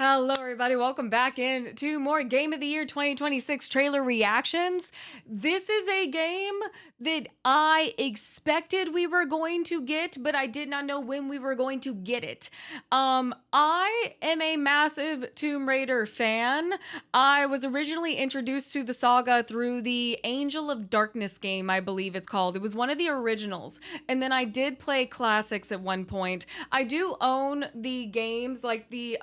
Hello, everybody. Welcome back in to more Game of the Year 2026 trailer reactions. This is a game that I expected we were going to get, but I did not know when we were going to get it. I am a massive Tomb Raider fan. I was originally introduced to the saga through the Angel of Darkness game, I believe it's called. It was one of the originals. And then I did play classics at one point. I do own the games, like the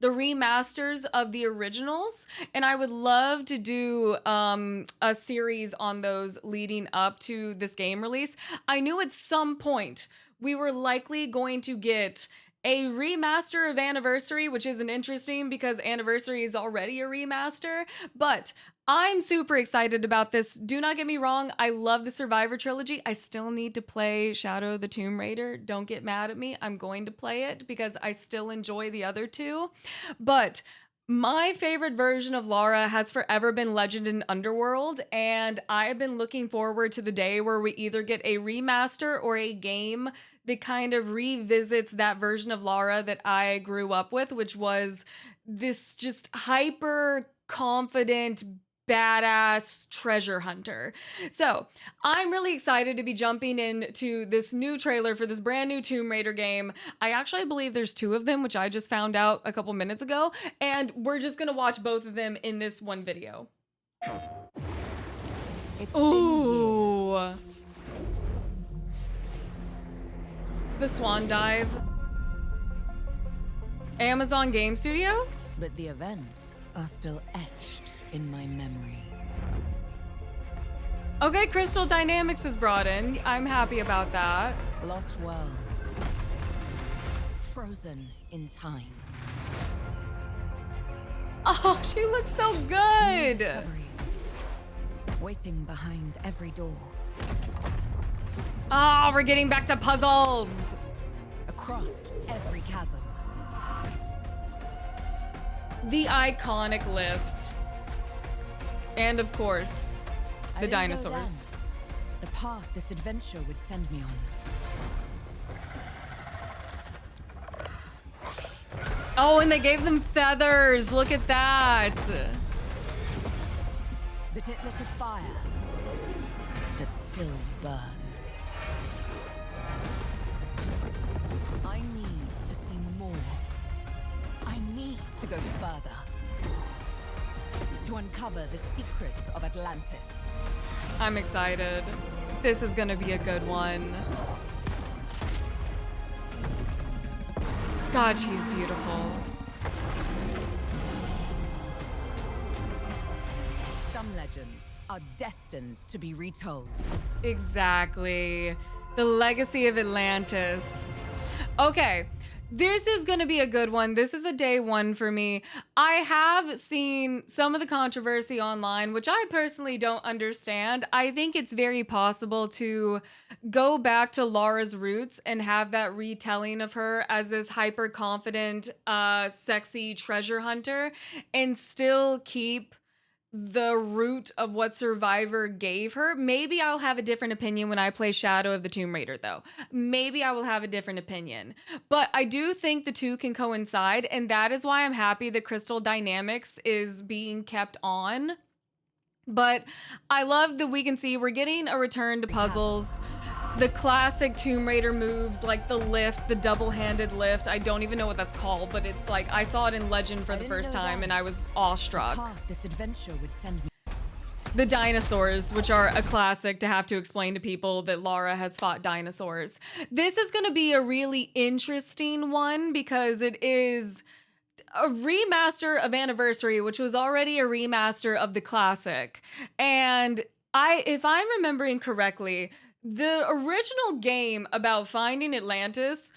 remasters of the originals, and I would love to do a series on those leading up to this game release. I knew at some point we were likely going to get a remaster of Anniversary, which isn't interesting because Anniversary is already a remaster, but I'm super excited about this. Do not get me wrong, I love the Survivor trilogy. I still need to play Shadow of the Tomb Raider. Don't get mad at me. I'm going to play it because I still enjoy the other two. But my favorite version of Lara has forever been Legend in Underworld, and I have been looking forward to the day where we either get a remaster or a game that kind of revisits that version of Lara that I grew up with, which was this just hyper confident, badass treasure hunter. So I'm really excited to be jumping into this new trailer for this brand new Tomb Raider game. I actually believe there's two of them, which I just found out a couple minutes ago, and we're just gonna watch both of them in this one video. Ooh, the Swan Dive. Amazon Game Studios? But the events are still etched in my memory. Okay, Crystal Dynamics is brought in. I'm happy about that. Lost worlds. Frozen in time. Oh, she looks so New good. discoveries. Waiting behind every door. Oh, we're getting back to puzzles. Across every chasm. The iconic lift. And of course, I the didn't know dinosaurs. then the path this adventure would send me on. Oh, and they gave them feathers. Look at that. But it lit a fire that still burns. I need to see more. I need to go further. To uncover the secrets of Atlantis. I'm excited. This is gonna be a good one. God, she's beautiful. Some legends are destined to be retold. Exactly. The Legacy of Atlantis. Okay, this is going to be a good one. This is a day one for me. I have seen some of the controversy online, which I personally don't understand. I think it's very possible to go back to Lara's roots and have that retelling of her as this hyper confident, sexy treasure hunter and still keep the root of what Survivor gave her. Maybe I'll have a different opinion when I play Shadow of the Tomb Raider, though. Maybe I will have a different opinion. But I do think the two can coincide, and that is why I'm happy that Crystal Dynamics is being kept on. But I love that we can see we're getting a return to puzzles. The classic Tomb Raider moves, like the lift, the double-handed lift. I don't even know what that's called, but it's like, I saw it in Legend for the first time and I was awestruck. The path this adventure would send me. The dinosaurs, which are a classic to have to explain to people that Lara has fought dinosaurs. This is gonna be a really interesting one because it is a remaster of Anniversary, which was already a remaster of the classic. And if I'm remembering correctly, the original game about finding Atlantis,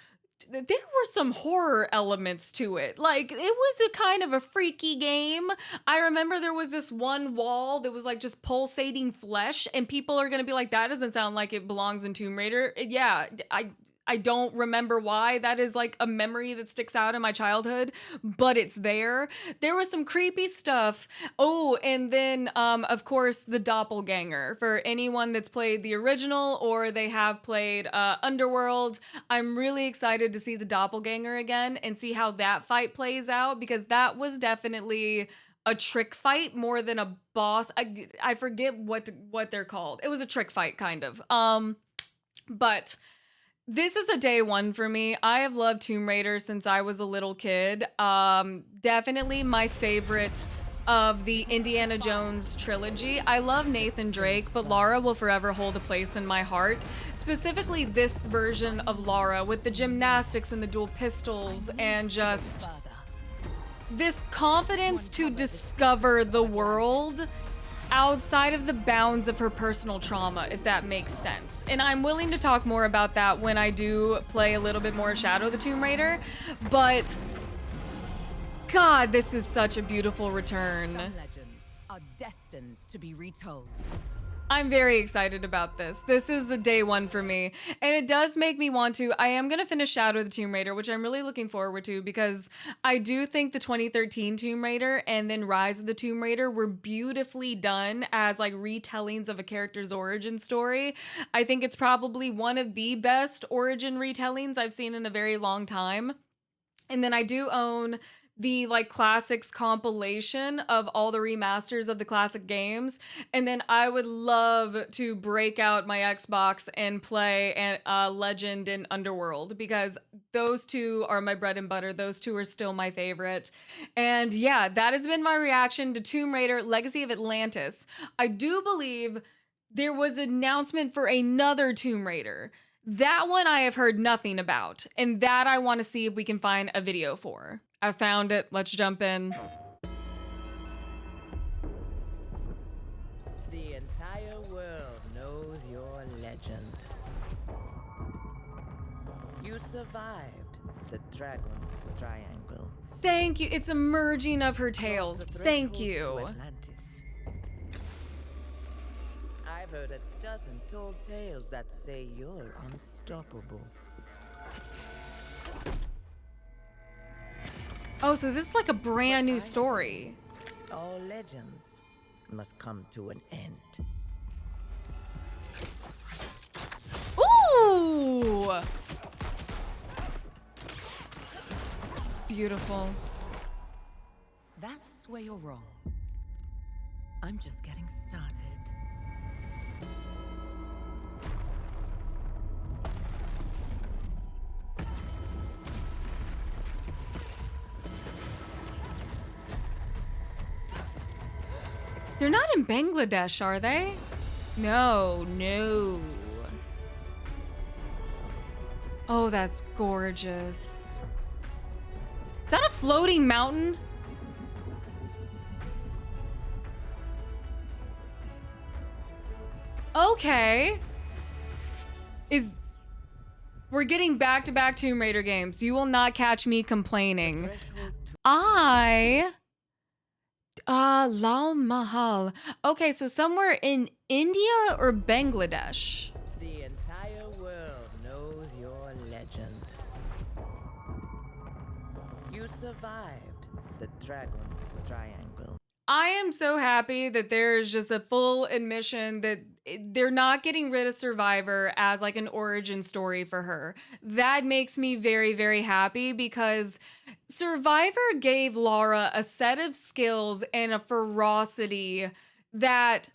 there were some horror elements to it. Like, it was a kind of a freaky game. I remember there was this one wall that was like just pulsating flesh, and people are gonna be like, that doesn't sound like it belongs in Tomb Raider. Yeah, I I don't remember why. That is like a memory that sticks out in my childhood, but it's there. There was some creepy stuff. Oh, and then of course the doppelganger. For anyone that's played the original or they have played Underworld, I'm really excited to see the doppelganger again and see how that fight plays out, because that was definitely a trick fight more than a boss. I forget what they're called. It was a trick fight kind of. But this is a day one for me. I have loved Tomb Raider since I was a little kid. Definitely my favorite of the Indiana Jones trilogy. I love Nathan Drake, but Lara will forever hold a place in my heart. Specifically this version of Lara with the gymnastics and the dual pistols and just this confidence to discover the world outside of the bounds of her personal trauma, if that makes sense. And I'm willing to talk more about that when I do play a little bit more Shadow of the Tomb Raider, but God, this is such a beautiful return. Some legends are destined to be retold. I'm very excited about this. This is the day one for me. And it does make me want to. I am going to finish Shadow of the Tomb Raider, which I'm really looking forward to, because I do think the 2013 Tomb Raider and then Rise of the Tomb Raider were beautifully done as like retellings of a character's origin story. I think it's probably one of the best origin retellings I've seen in a very long time. And then I do own the like classics compilation of all the remasters of the classic games. And then I would love to break out my Xbox and play Legend and Underworld, because those two are my bread and butter. Those two are still my favorite. And yeah, that has been my reaction to Tomb Raider Legacy of Atlantis. I do believe there was an announcement for another Tomb Raider. That one I have heard nothing about, and that I want to see if we can find a video for. I found it. Let's jump in. The entire world knows your legend. You survived the Dragon's Triangle. Thank you. It's a merging of her tales. Crossed the Thank threshold you. to Atlantis. I've heard a dozen tall tales that say you're unstoppable. Oh, so this is like a brand new story. All legends must come to an end. Ooh! Beautiful. That's where you're wrong. I'm just getting started. They're not in Bangladesh, are they? No, no. Oh, that's gorgeous. Is that a floating mountain? Okay. We're getting back-to-back Tomb Raider games. You will not catch me complaining. Lal Mahal. Okay, so somewhere in India or Bangladesh? The entire world knows your legend. You survived the Dragon's Triangle. I am so happy that there's just a full admission that they're not getting rid of Survivor as like an origin story for her. That makes me very, very happy, because Survivor gave Lara a set of skills and a ferocity that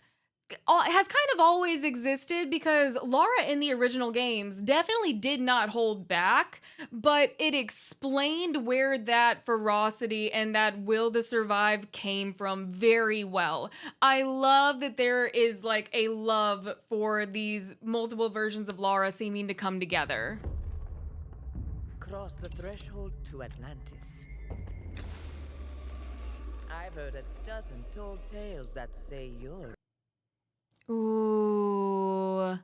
has kind of always existed, because Lara in the original games definitely did not hold back, but it explained where that ferocity and that will to survive came from very well. I love that there is like a love for these multiple versions of Lara seeming to come together. Cross the threshold to Atlantis. I've heard a dozen tall tales that say you're Ooh.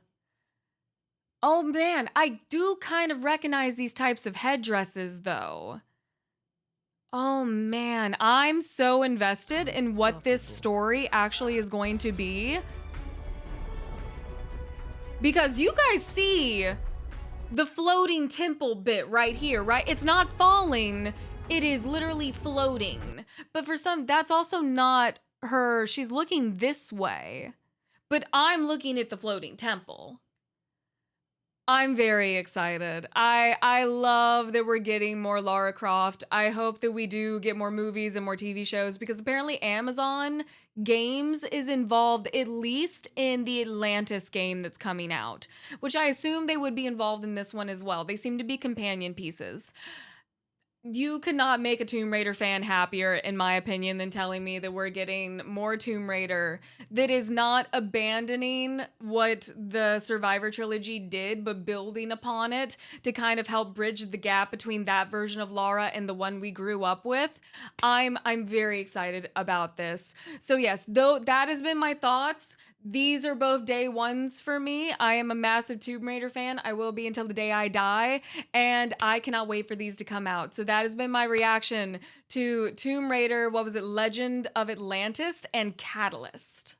Oh man, I do kind of recognize these types of headdresses though. Oh man, I'm so invested in what this story actually is going to be. Because you guys see the floating temple bit right here, right? It's not falling, it is literally floating. But for some, that's also not her. She's looking this way, but I'm looking at the floating temple. I'm very excited. I love that we're getting more Lara Croft. I hope that we do get more movies and more TV shows, because apparently Amazon Games is involved at least in the Atlantis game that's coming out, which I assume they would be involved in this one as well. They seem to be companion pieces. You could not make a Tomb Raider fan happier, in my opinion, than telling me that we're getting more Tomb Raider that is not abandoning what the Survivor trilogy did, but building upon it to kind of help bridge the gap between that version of Lara and the one we grew up with. I'm very excited about this. So yes, though that has been my thoughts. These are both day ones for me. I am a massive Tomb Raider fan. I will be until the day I die, and I cannot wait for these to come out. So that has been my reaction to Tomb Raider, what was it, Legend of Atlantis and Catalyst.